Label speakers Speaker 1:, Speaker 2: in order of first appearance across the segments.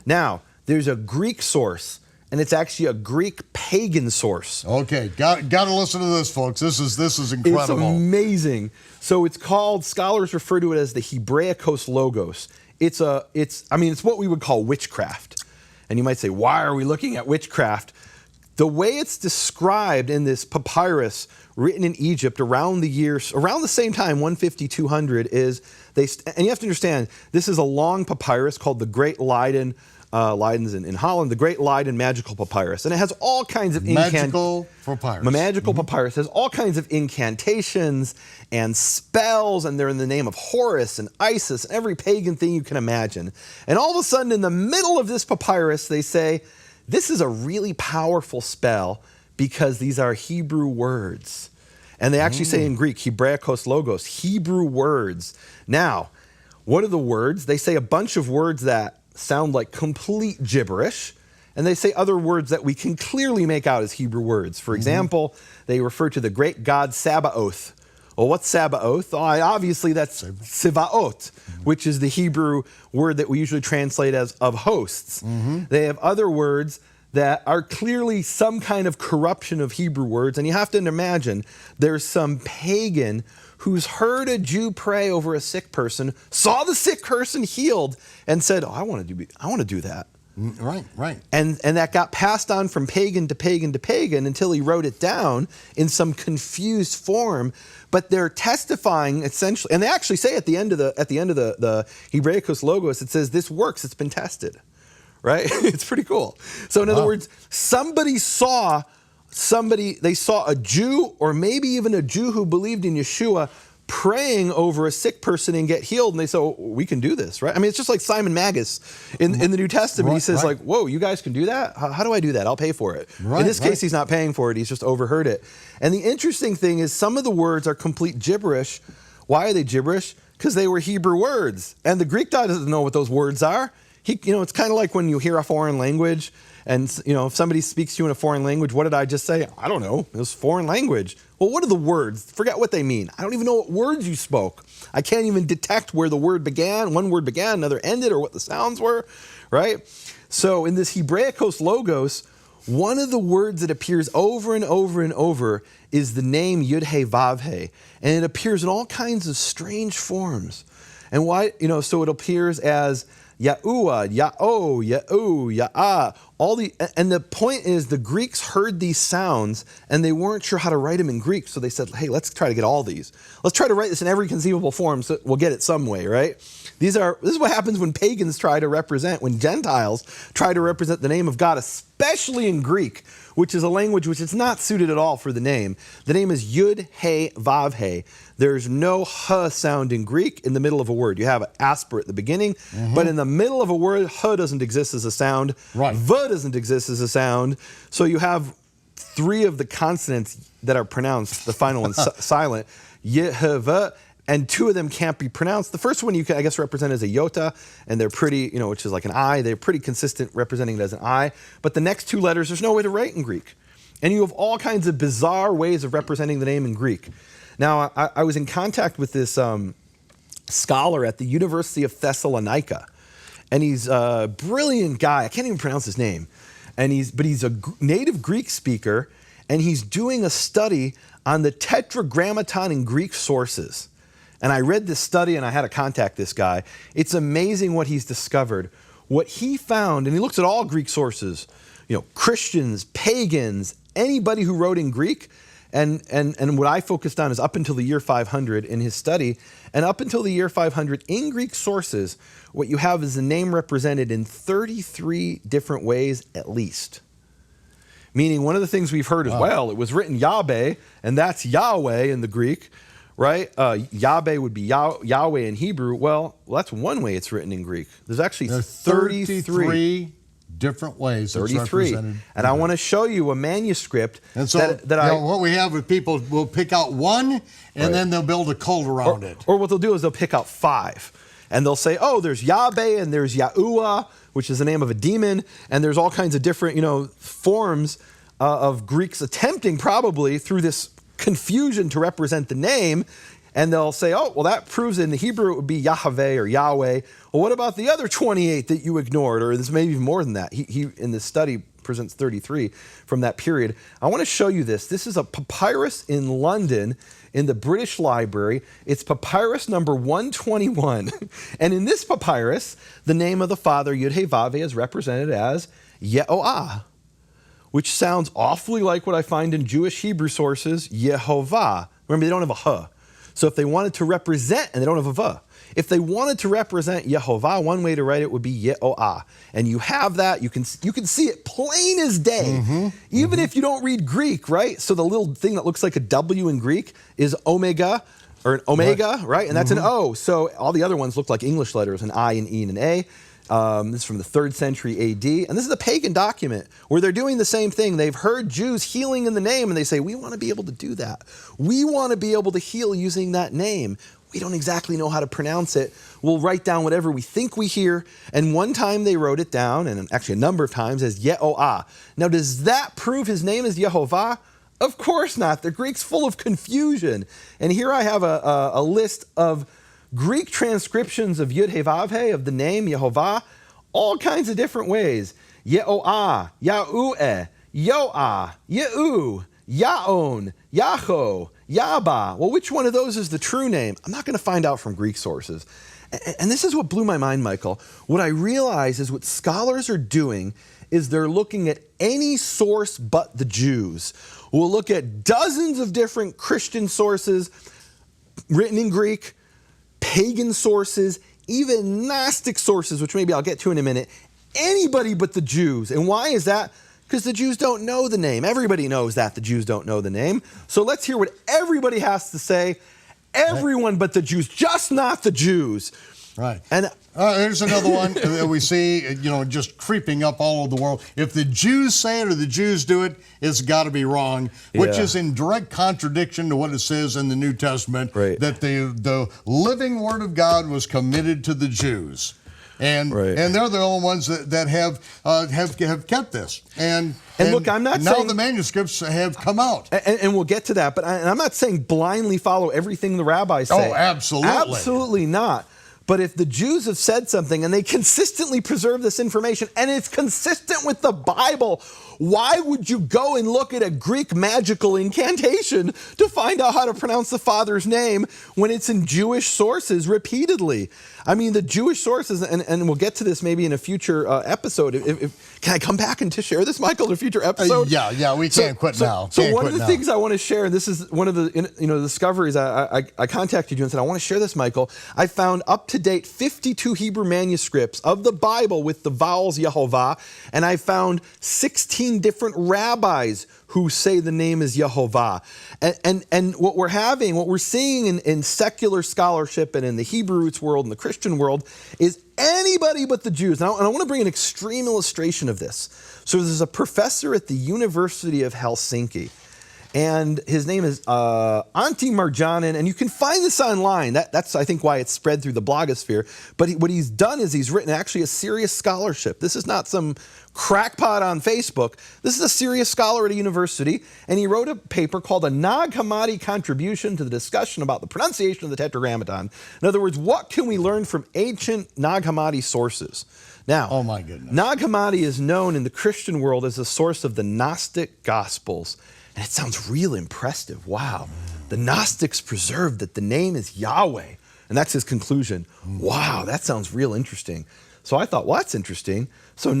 Speaker 1: Now, there's a Greek source, and it's actually a Greek pagan source.
Speaker 2: Okay, got to listen to this, folks. This is incredible.
Speaker 1: It's amazing. So it's called, scholars refer to it as the Hebraic Logos. It's what we would call witchcraft. And you might say, why are we looking at witchcraft? The way it's described in this papyrus written in Egypt around the same time, 150, 200, and you have to understand, this is a long papyrus called the Great Leiden, Leiden's in Holland, the Great Leiden Magical Papyrus. And it has all kinds of
Speaker 2: Magical papyrus
Speaker 1: has all kinds of incantations and spells, and they're in the name of Horus and Isis and every pagan thing you can imagine. And all of a sudden, in the middle of this papyrus, they say, this is a really powerful spell because these are Hebrew words. And they actually say in Greek, Hebraic Logos, Hebrew words. Now, what are the words? They say a bunch of words that sound like complete gibberish, and they say other words that we can clearly make out as Hebrew words. For example, they refer to the great god Sabaoth. Well, what's Sabaoth? Obviously, that's Sivaot, which is the Hebrew word that we usually translate as of hosts. They have other words that are clearly some kind of corruption of Hebrew words, and you have to imagine there's some pagan who's heard a Jew pray over a sick person, saw the sick person healed, and said, I want to do that.
Speaker 2: Right.
Speaker 1: And that got passed on from pagan to pagan to pagan until he wrote it down in some confused form. But they're testifying essentially, and they actually say at the end of the Hebraic Logos, it says this works, it's been tested. Right? It's pretty cool. So in other words, they saw a Jew, or maybe even a Jew who believed in Yeshua, praying over a sick person and get healed, and they say, we can do this, right? I mean, it's just like Simon Magus in the New Testament. He says, like, whoa, you guys can do that? How do I do that? I'll pay for it. In this case, he's not paying for it. He's just overheard it. And the interesting thing is some of the words are complete gibberish. Why are they gibberish? Because they were Hebrew words. And the Greek guy doesn't know what those words are. It's kind of like when you hear a foreign language and, if somebody speaks to you in a foreign language, what did I just say? I don't know. It was foreign language. Well, what are the words? Forget what they mean. I don't even know what words you spoke. I can't even detect where the word began, one word began, another ended, or what the sounds were, right? So in this Hebraic Logos, one of the words that appears over and over and over is the name Yud-He Vav-He, and it appears in all kinds of strange forms. And why, so it appears as Yahuwah, Ya'o, Ya'u, Ya'ah, and the point is the Greeks heard these sounds and they weren't sure how to write them in Greek. So they said, hey, let's try to get all these. Let's try to write this in every conceivable form so we'll get it some way, right? This is what happens when pagans when Gentiles try to represent the name of God, especially in Greek, which is a language which is not suited at all for the name. The name is Yud-He Vav-He. There's no H sound in Greek in the middle of a word. You have an asper at the beginning, but in the middle of a word, H doesn't exist as a sound.
Speaker 2: Right.
Speaker 1: V doesn't exist as a sound. So you have three of the consonants that are pronounced, the final one silent, Y-H-V, and two of them can't be pronounced. The first one you can, I guess, represent as a iota, and they're pretty, which is like an I. They're pretty consistent representing it as an I. But the next two letters, there's no way to write in Greek. And you have all kinds of bizarre ways of representing the name in Greek. Now, I was in contact with this scholar at the University of Thessalonica, and he's a brilliant guy. I can't even pronounce his name. But he's a native Greek speaker, and he's doing a study on the Tetragrammaton in Greek sources. And I read this study, and I had to contact this guy. It's amazing what he's discovered. What he found, and he looks at all Greek sources, Christians, pagans, anybody who wrote in Greek, and what I focused on is up until the year 500 in his study, and up until the year 500 in Greek sources, what you have is the name represented in 33 different ways at least. Meaning one of the things we've heard is, well, it was written Yahweh, and that's Yahweh in the Greek, right? Yahweh would be Yahweh in Hebrew. Well, that's one way it's written in Greek. There's actually 33
Speaker 2: different ways.
Speaker 1: 33. And I want to show you a manuscript.
Speaker 2: And so what we have with people will pick out one, and then they'll build a cult around it.
Speaker 1: Or what they'll do is they'll pick out 5. And they'll say, there's Yahweh, and there's Yahuwah, which is the name of a demon, and there's all kinds of different, forms of Greeks attempting probably through this confusion to represent the name. And they'll say, oh, well, that proves in the Hebrew it would be Yahweh or Yahweh. Well, what about the other 28 that you ignored? Or there's maybe even more than that. He in this study presents 33 from that period. I want to show you this. This is a papyrus in London in the British Library. It's papyrus number 121. And in this papyrus, the name of the father, Yud-Heh-Vav-Heh, is represented as Yehoah, which sounds awfully like what I find in Jewish Hebrew sources, Yehovah. Remember, they don't have a H. So if they wanted to represent, and they don't have a V, if they wanted to represent Yehovah, one way to write it would be Yehoah. And you have that. You can see it plain as day, even if you don't read Greek, right? So the little thing that looks like a W in Greek is omega, or an omega, right? And that's an O. So all the other ones look like English letters, an I, an E, and an A. This is from the 3rd century AD. And this is a pagan document where they're doing the same thing. They've heard Jews healing in the name, and they say, we want to be able to do that. We want to be able to heal using that name. We don't exactly know how to pronounce it. We'll write down whatever we think we hear. And one time they wrote it down, and actually a number of times, as Yehoah. Now, does that prove his name is Yehovah? Of course not. The Greek's full of confusion. And here I have a list of Greek transcriptions of Yud-Heh-Vav-Heh, of the name Yehovah, all kinds of different ways. Yehoah, Yahueh, Yoah, Yehu, Yaon, Yaho, Yaba. Well, which one of those is the true name? I'm not going to find out from Greek sources. And this is what blew my mind, Michael. What I realize is what scholars are doing is they're looking at any source but the Jews. We'll look at dozens of different Christian sources written in Greek, pagan sources, even Gnostic sources, which maybe I'll get to in a minute. Anybody but the Jews. And why is that? Because the Jews don't know the name. Everybody knows that the Jews don't know the name. So let's hear what everybody has to say. Everyone but the Jews, just not the Jews.
Speaker 2: Right.
Speaker 1: And
Speaker 2: here's another one that we see, just creeping up all over the world. If the Jews say it or the Jews do it, it's got to be wrong, which is in direct contradiction to what it says in the New Testament, that the living Word of God was committed to the Jews. And they're the only ones that have kept this. And
Speaker 1: look, I'm not
Speaker 2: now
Speaker 1: saying
Speaker 2: the manuscripts have come out.
Speaker 1: And we'll get to that, but I'm not saying blindly follow everything the rabbis say.
Speaker 2: Oh, absolutely.
Speaker 1: Absolutely not. But if the Jews have said something and they consistently preserve this information and it's consistent with the Bible, why would you go and look at a Greek magical incantation to find out how to pronounce the Father's name when it's in Jewish sources repeatedly? I mean, the Jewish sources, and we'll get to this maybe in a future episode. Can I come back and to share this, Michael, in a future episode?
Speaker 2: Yeah, we can't quit now.
Speaker 1: So one of the things I want to share, and this is one of the discoveries, I contacted you and said, I want to share this, Michael. I found up-to-date 52 Hebrew manuscripts of the Bible with the vowels Yehovah, and I found 16 different rabbis who say the name is Yehovah. And what we're seeing in secular scholarship and in the Hebrew roots world and the Christian world is anybody but the Jews. And I want to bring an extreme illustration of this. So there's a professor at the University of Helsinki, and his name is Antti Marjanen, and you can find this online. That's, I think, why it's spread through the blogosphere. But what he's done is he's written actually a serious scholarship. This is not some crackpot on Facebook. This is a serious scholar at a university, and he wrote a paper called A Nag Hammadi Contribution to the Discussion about the Pronunciation of the Tetragrammaton. In other words, what can we learn from ancient Nag Hammadi sources? Now,
Speaker 2: oh my goodness.
Speaker 1: Nag Hammadi is known in the Christian world as the source of the Gnostic Gospels. And it sounds real impressive. Wow. The Gnostics preserved that the name is Yahweh. And that's his conclusion. Wow, that sounds real interesting. So I thought, well, that's interesting. So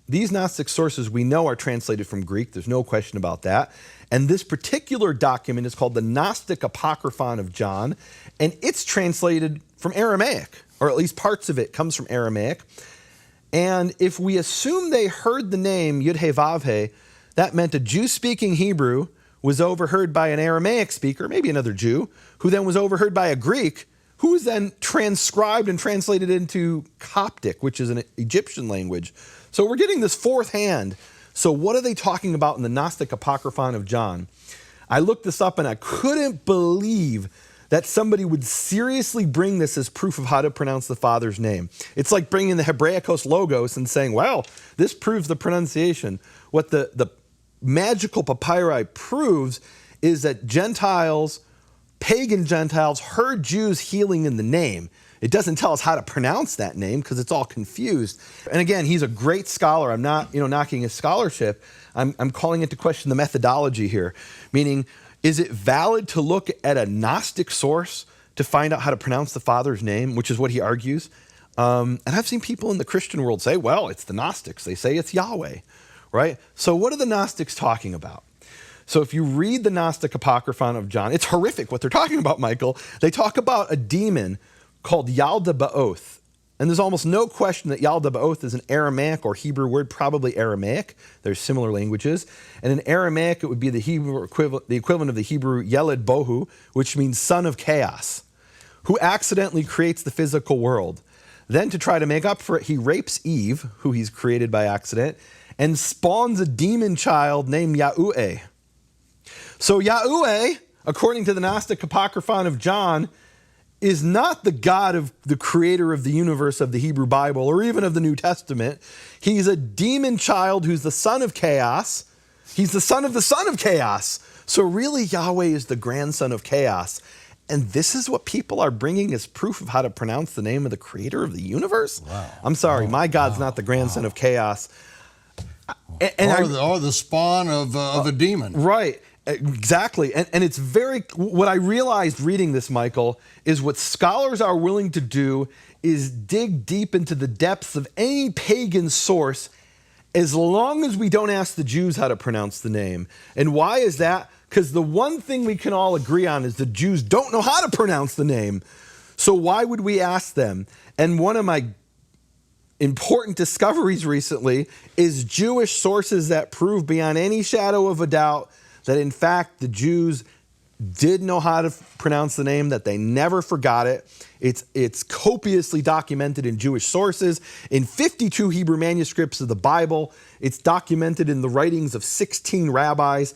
Speaker 1: these Gnostic sources we know are translated from Greek. There's no question about that. And this particular document is called the Gnostic Apocryphon of John. And it's translated from Aramaic, or at least parts of it comes from Aramaic. And if we assume they heard the name Yud-Heh-Vav-Heh, that meant a Jew speaking Hebrew was overheard by an Aramaic speaker, maybe another Jew, who then was overheard by a Greek, who was then transcribed and translated into Coptic, which is an Egyptian language. So we're getting this fourth hand. So what are they talking about in the Gnostic Apocryphon of John? I looked this up and I couldn't believe that somebody would seriously bring this as proof of how to pronounce the Father's name. It's like bringing the Hebraic Logos and saying, well, this proves the pronunciation. What the magical papyri proves is that Gentiles pagan Gentiles heard Jews healing in the name. It doesn't tell us how to pronounce that name because it's all confused. And again, he's a great scholar. I'm not, knocking his scholarship. I'm calling into question the methodology here, meaning, is it valid to look at a Gnostic source to find out how to pronounce the Father's name, which is what he argues? And I've seen people in the Christian world say, well, it's the Gnostics. They say it's Yahweh, right? So what are the Gnostics talking about? So if you read the Gnostic Apocryphon of John, it's horrific what they're talking about, Michael. They talk about a demon called Yaldabaoth. And there's almost no question that Yaldabaoth is an Aramaic or Hebrew word, probably Aramaic. There's similar languages. And in Aramaic, it would be the equivalent of the Hebrew Yeled Bohu, which means son of chaos, who accidentally creates the physical world. Then to try to make up for it, he rapes Eve, who he's created by accident, and spawns a demon child named Yahuwah. So Yahuwah, according to the Gnostic Apocryphon of John, is not the God of the creator of the universe of the Hebrew Bible or even of the New Testament. He's a demon child who's the son of chaos. He's the son of chaos. So really, Yahweh is the grandson of chaos. And this is what people are bringing as proof of how to pronounce the name of the creator of the universe? Wow. I'm sorry, my God's not the grandson of chaos.
Speaker 2: Or the spawn of a demon.
Speaker 1: Right. Exactly. And it's what I realized reading this, Michael, is what scholars are willing to do is dig deep into the depths of any pagan source as long as we don't ask the Jews how to pronounce the name. And why is that? Because the one thing we can all agree on is the Jews don't know how to pronounce the name. So why would we ask them? And one of my important discoveries recently is Jewish sources that prove beyond any shadow of a doubt that in fact the Jews did know how to pronounce the name, that they never forgot it. It's copiously documented in Jewish sources, in 52 Hebrew manuscripts of the Bible. It's documented in the writings of 16 rabbis.